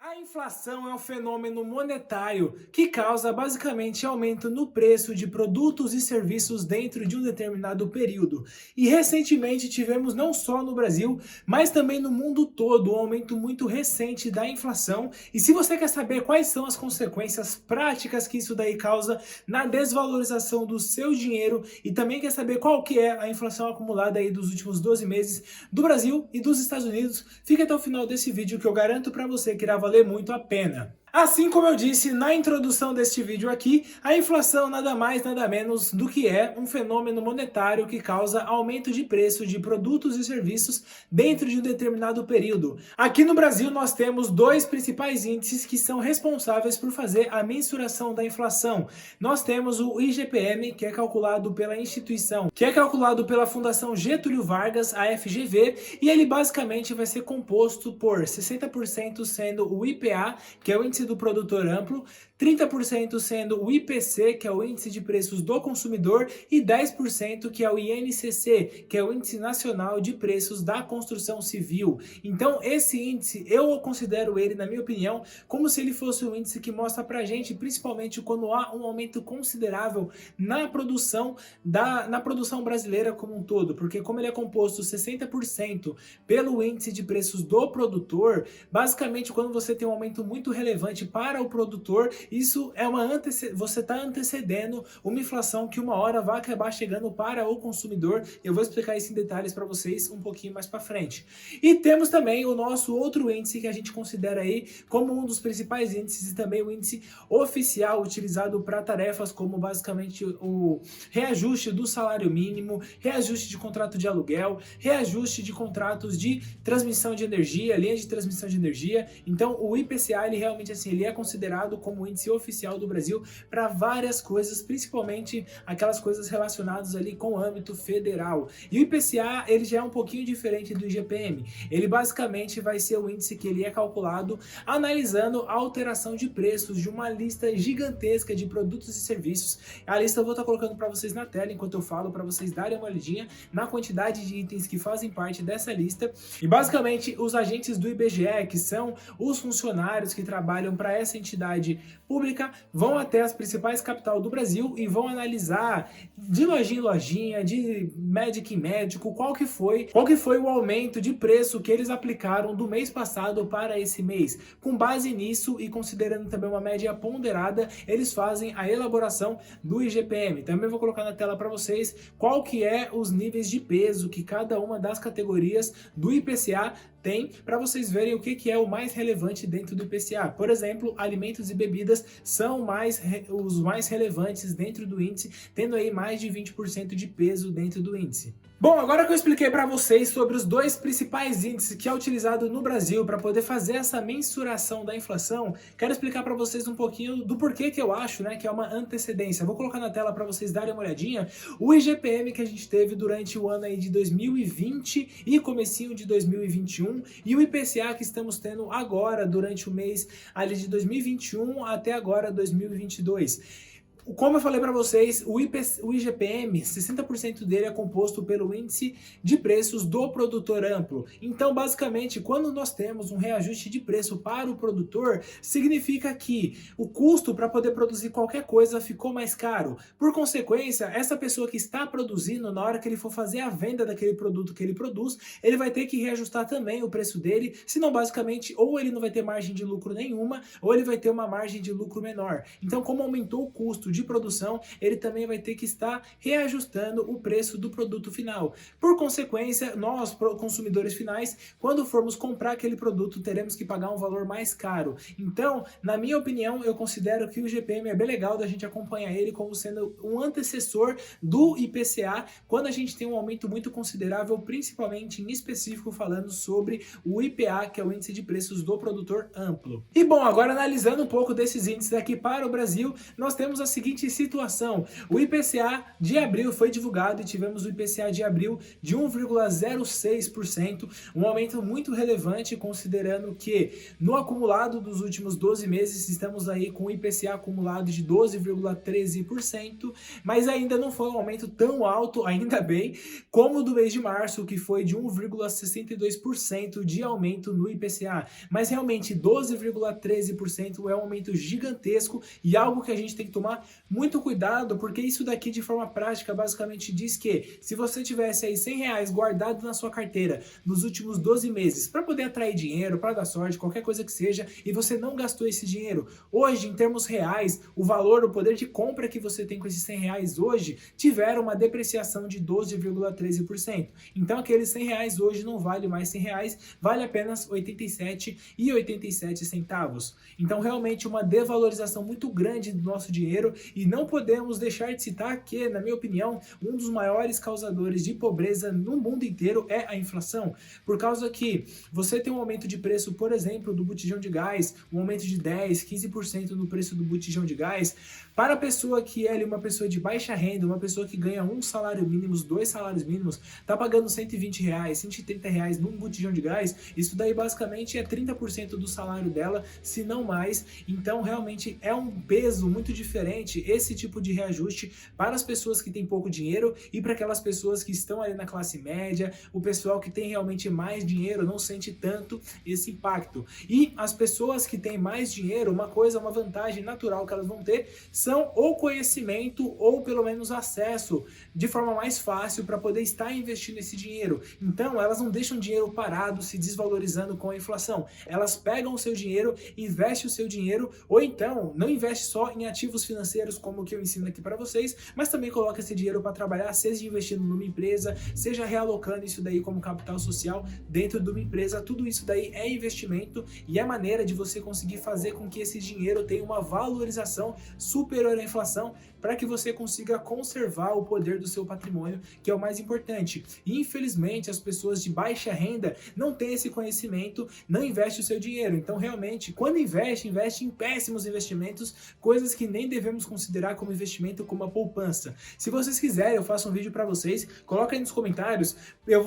A inflação é um fenômeno monetário que causa basicamente aumento no preço de produtos e serviços dentro de um determinado período. E recentemente tivemos não só no Brasil, mas também no mundo todo um aumento muito recente da inflação. E se você quer saber quais são as consequências práticas que isso daí causa na desvalorização do seu dinheiro e também quer saber qual que é a inflação acumulada aí dos últimos 12 meses do Brasil e dos Estados Unidos, fica até o final desse vídeo que eu garanto para você que irá valer muito a pena. Assim como eu disse na introdução deste vídeo aqui, a inflação nada mais nada menos do que é um fenômeno monetário que causa aumento de preço de produtos e serviços dentro de um determinado período. Aqui no Brasil nós temos dois principais índices que são responsáveis por fazer a mensuração da inflação. Nós temos o IGPM, que é calculado pela instituição, que é calculado pela Fundação Getúlio Vargas, a FGV, e ele basicamente vai ser composto por 60% sendo o IPA, que é o índice do produtor amplo, 30% sendo o IPC, que é o índice de preços do consumidor, e 10% que é o INCC, que é o índice nacional de preços da construção civil. Então esse índice, eu considero ele, na minha opinião, como se ele fosse um índice que mostra pra gente, principalmente quando há um aumento considerável na produção brasileira como um todo, porque como ele é composto 60% pelo índice de preços do produtor, basicamente quando você tem um aumento muito relevante para o produtor, isso é você está antecedendo uma inflação que uma hora vai acabar chegando para o consumidor. Eu vou explicar isso em detalhes para vocês um pouquinho mais para frente. E temos também o nosso outro índice que a gente considera aí como um dos principais índices e também o índice oficial utilizado para tarefas como basicamente o reajuste do salário mínimo, reajuste de contrato de aluguel, reajuste de contratos de transmissão de energia, linha de transmissão de energia. Então o IPCA ele realmente assim, ele é considerado como o índice oficial do Brasil para várias coisas, principalmente aquelas coisas relacionadas ali com o âmbito federal. E o IPCA ele já é um pouquinho diferente do IGPM. Ele basicamente vai ser o índice que ele é calculado analisando a alteração de preços de uma lista gigantesca de produtos e serviços. A lista eu vou estar colocando para vocês na tela enquanto eu falo, para vocês darem uma olhadinha na quantidade de itens que fazem parte dessa lista. E basicamente os agentes do IBGE, que são os funcionários que trabalham para essa entidade pública, vão até as principais capitais do Brasil e vão analisar de lojinha em lojinha, de médico em médico, qual que foi o aumento de preço que eles aplicaram do mês passado para esse mês. Com base nisso e considerando também uma média ponderada, eles fazem a elaboração do IGPM. Também vou colocar na tela para vocês qual que é os níveis de peso que cada uma das categorias do IPCA tem, para vocês verem o que é o mais relevante dentro do IPCA. Por exemplo, alimentos e bebidas são os mais relevantes dentro do índice, tendo aí mais de 20% de peso dentro do índice. Bom, agora que eu expliquei para vocês sobre os dois principais índices que é utilizado no Brasil para poder fazer essa mensuração da inflação, quero explicar para vocês um pouquinho do porquê que eu acho, que é uma antecedência. Vou colocar na tela para vocês darem uma olhadinha o IGPM que a gente teve durante o ano aí de 2020 e comecinho de 2021 e o IPCA que estamos tendo agora durante o mês ali de 2021 até agora 2022. Como eu falei para vocês, o IGPM, 60% dele é composto pelo índice de preços do produtor amplo. Então, basicamente, quando nós temos um reajuste de preço para o produtor, significa que o custo para poder produzir qualquer coisa ficou mais caro. Por consequência, essa pessoa que está produzindo, na hora que ele for fazer a venda daquele produto que ele produz, ele vai ter que reajustar também o preço dele, senão basicamente ou ele não vai ter margem de lucro nenhuma, ou ele vai ter uma margem de lucro menor. Então, como aumentou o custo de produção, ele também vai ter que estar reajustando o preço do produto final. Por consequência, nós, consumidores finais, quando formos comprar aquele produto, teremos que pagar um valor mais caro. Então, na minha opinião, eu considero que o IGPM é bem legal da gente acompanhar ele como sendo um antecessor do IPCA, quando a gente tem um aumento muito considerável, principalmente em específico falando sobre o IPA, que é o índice de preços do produtor amplo. E bom, agora analisando um pouco desses índices aqui para o Brasil, nós temos a seguinte seguinte situação: o IPCA de abril foi divulgado e tivemos o IPCA de abril de 1,06%, um aumento muito relevante considerando que no acumulado dos últimos 12 meses estamos aí com o IPCA acumulado de 12,13%, mas ainda não foi um aumento tão alto, ainda bem, como o do mês de março, que foi de 1,62% de aumento no IPCA. Mas realmente 12,13% é um aumento gigantesco e algo que a gente tem que tomar muito cuidado, porque isso daqui de forma prática basicamente diz que se você tivesse aí R$ 100 guardado na sua carteira nos últimos 12 meses para poder atrair dinheiro, para dar sorte, qualquer coisa que seja, e você não gastou esse dinheiro, hoje em termos reais, o valor, o poder de compra que você tem com esses R$ 100 hoje tiveram uma depreciação de 12,13%. Então aqueles R$ 100 hoje não vale mais R$ 100, vale apenas R$ 87,87. Então realmente uma desvalorização muito grande do nosso dinheiro, e não podemos deixar de citar que, na minha opinião, um dos maiores causadores de pobreza no mundo inteiro é a inflação, por causa que você tem um aumento de preço, por exemplo, do botijão de gás, um aumento de 10, 15% no preço do botijão de gás, para a pessoa que é uma pessoa de baixa renda, uma pessoa que ganha um salário mínimo, 2 salários mínimos, tá pagando R$ 120, R$ 130 num botijão de gás, isso daí basicamente é 30% do salário dela, se não mais. Então realmente é um peso muito diferente esse tipo de reajuste para as pessoas que têm pouco dinheiro e para aquelas pessoas que estão ali na classe média, o pessoal que tem realmente mais dinheiro não sente tanto esse impacto. E as pessoas que têm mais dinheiro, uma vantagem natural que elas vão ter são o conhecimento ou pelo menos acesso de forma mais fácil para poder estar investindo esse dinheiro. Então elas não deixam o dinheiro parado se desvalorizando com a inflação. Elas pegam o seu dinheiro, investem o seu dinheiro, ou então não investe só em ativos financeiros como o que eu ensino aqui para vocês, mas também coloca esse dinheiro para trabalhar, seja investindo numa empresa, seja realocando isso daí como capital social dentro de uma empresa. Tudo isso daí é investimento e é maneira de você conseguir fazer com que esse dinheiro tenha uma valorização superior à inflação, para que você consiga conservar o poder do seu patrimônio, que é o mais importante. E infelizmente as pessoas de baixa renda não têm esse conhecimento, não investem o seu dinheiro. Então realmente, quando investe em péssimos investimentos, coisas que nem devemos considerar como investimento, como a poupança. Se vocês quiserem, eu faço um vídeo para vocês, coloca aí nos comentários,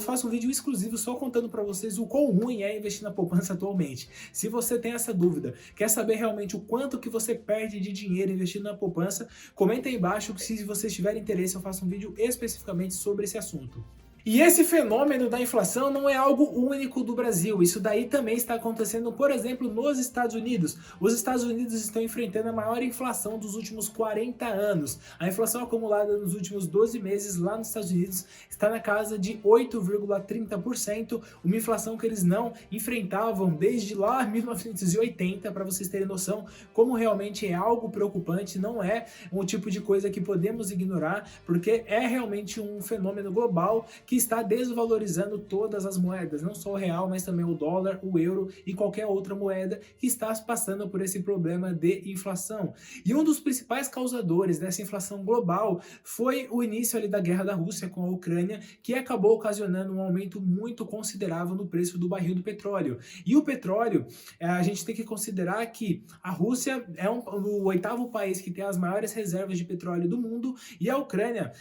faço um vídeo exclusivo só contando para vocês o quão ruim é investir na poupança atualmente. Se você tem essa dúvida, quer saber realmente o quanto que você perde de dinheiro investindo na poupança, comenta aí embaixo que, se vocês tiverem interesse, eu faço um vídeo especificamente sobre esse assunto. E esse fenômeno da inflação não é algo único do Brasil, isso daí também está acontecendo, por exemplo, nos Estados Unidos. Os Estados Unidos estão enfrentando a maior inflação dos últimos 40 anos. A inflação acumulada nos últimos 12 meses lá nos Estados Unidos está na casa de 8,30%, uma inflação que eles não enfrentavam desde lá 1980, para vocês terem noção como realmente é algo preocupante, não é um tipo de coisa que podemos ignorar, porque é realmente um fenômeno global que está desvalorizando todas as moedas, não só o real, mas também o dólar, o euro e qualquer outra moeda que está passando por esse problema de inflação. E um dos principais causadores dessa inflação global foi o início ali da guerra da Rússia com a Ucrânia, que acabou ocasionando um aumento muito considerável no preço do barril do petróleo. E o petróleo, a gente tem que considerar que a Rússia é o oitavo país que tem as maiores reservas de petróleo do mundo, e a Ucrânia,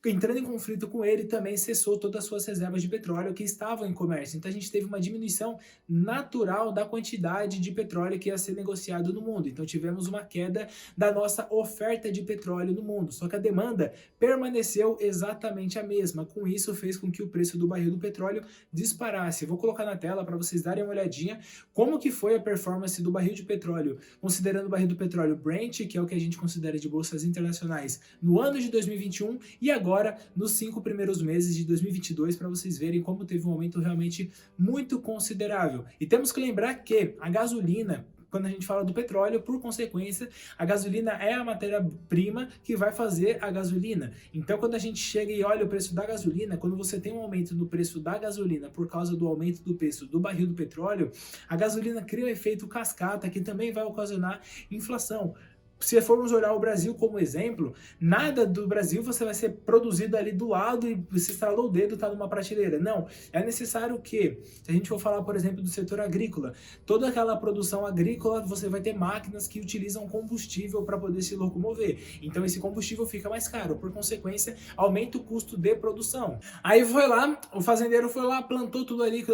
entrando em conflito com ele, também cessou todas as suas reservas de petróleo que estavam em comércio. Então a gente teve uma diminuição natural da quantidade de petróleo que ia ser negociado no mundo. Então tivemos uma queda da nossa oferta de petróleo no mundo. Só que a demanda permaneceu exatamente a mesma. Com isso fez com que o preço do barril do petróleo disparasse. Vou colocar na tela para vocês darem uma olhadinha como que foi a performance do barril de petróleo, considerando o barril do petróleo Brent, que é o que a gente considera de bolsas internacionais, no ano de 2021 e agora nos 5 primeiros meses de 2022, para vocês verem como teve um aumento realmente muito considerável. E temos que lembrar que a gasolina, quando a gente fala do petróleo, por consequência, a gasolina é a matéria-prima que vai fazer a gasolina. Então, quando a gente chega e olha o preço da gasolina, quando você tem um aumento no preço da gasolina por causa do aumento do preço do barril do petróleo, a gasolina cria um efeito cascata que também vai ocasionar inflação. se formos olhar o Brasil como exemplo, nada do Brasil você vai ser produzido ali do lado e você estralou o dedo, tá numa prateleira. Não, é necessário que, se a gente for falar, por exemplo, do setor agrícola, toda aquela produção agrícola, você vai ter máquinas que utilizam combustível para poder se locomover. Então esse combustível fica mais caro, por consequência, aumenta o custo de produção. Aí foi lá, o fazendeiro foi lá, plantou tudo ali,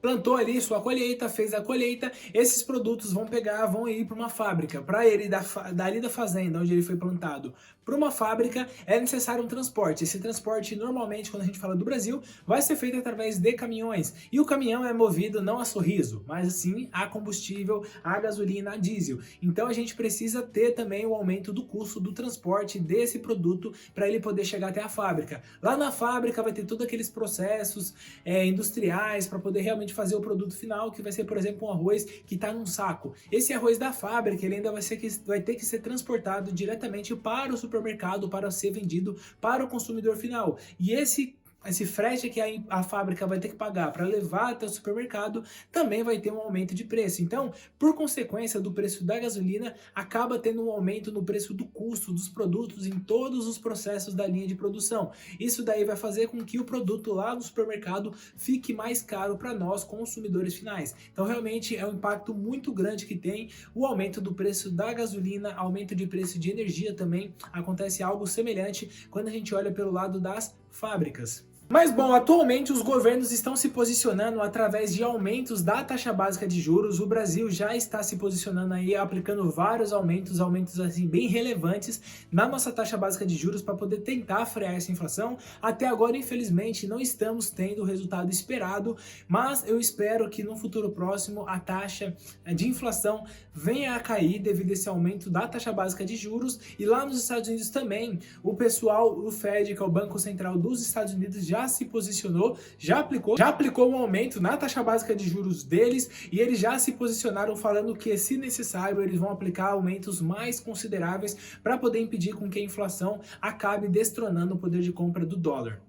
plantou ali sua colheita, fez a colheita, esses produtos vão pegar, vão ir para uma fábrica. Para ele, dali da fazenda, onde ele foi plantado, para uma fábrica, é necessário um transporte. Esse transporte, normalmente, quando a gente fala do Brasil, vai ser feito através de caminhões. E o caminhão é movido não a sorriso, mas sim a combustível, a gasolina, a diesel. Então a gente precisa ter também o aumento do custo do transporte desse produto para ele poder chegar até a fábrica. Lá na fábrica vai ter todos aqueles processos industriais para poder realmente fazer o produto final, que vai ser, por exemplo, um arroz que está num saco. Esse arroz da fábrica, ele ainda vai ter que ser transportado diretamente para o supermercado para ser vendido para o consumidor final. E esse frete que a fábrica vai ter que pagar para levar até o supermercado também vai ter um aumento de preço. Então, por consequência do preço da gasolina, acaba tendo um aumento no preço do custo dos produtos em todos os processos da linha de produção. Isso daí vai fazer com que o produto lá no supermercado fique mais caro para nós, consumidores finais. Então, realmente é um impacto muito grande que tem o aumento do preço da gasolina, aumento de preço de energia também. Acontece algo semelhante quando a gente olha pelo lado das fábricas. Mas bom, atualmente os governos estão se posicionando através de aumentos da taxa básica de juros. O Brasil já está se posicionando aí, aplicando vários aumentos assim bem relevantes na nossa taxa básica de juros para poder tentar frear essa inflação. Até agora, infelizmente, não estamos tendo o resultado esperado, mas eu espero que no futuro próximo a taxa de inflação venha a cair devido a esse aumento da taxa básica de juros. E lá nos Estados Unidos também, o pessoal, o Fed, que é o Banco Central dos Estados Unidos, já se posicionou, já aplicou um aumento na taxa básica de juros deles e eles já se posicionaram falando que, se necessário, eles vão aplicar aumentos mais consideráveis para poder impedir com que a inflação acabe destronando o poder de compra do dólar.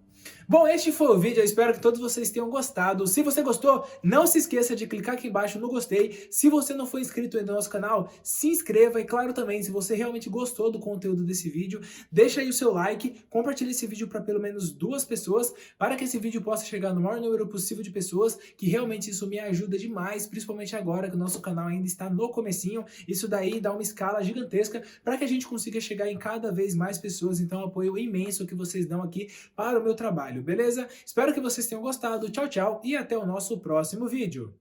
Bom, este foi o vídeo, eu espero que todos vocês tenham gostado. Se você gostou, não se esqueça de clicar aqui embaixo no gostei. Se você não for inscrito ainda no nosso canal, se inscreva. E claro também, se você realmente gostou do conteúdo desse vídeo, deixa aí o seu like, compartilhe esse vídeo para pelo menos 2 pessoas, para que esse vídeo possa chegar no maior número possível de pessoas, que realmente isso me ajuda demais, principalmente agora que o nosso canal ainda está no comecinho. Isso daí dá uma escala gigantesca para que a gente consiga chegar em cada vez mais pessoas. Então, apoio imenso que vocês dão aqui para o meu trabalho. Beleza? Espero que vocês tenham gostado. Tchau, tchau e até o nosso próximo vídeo.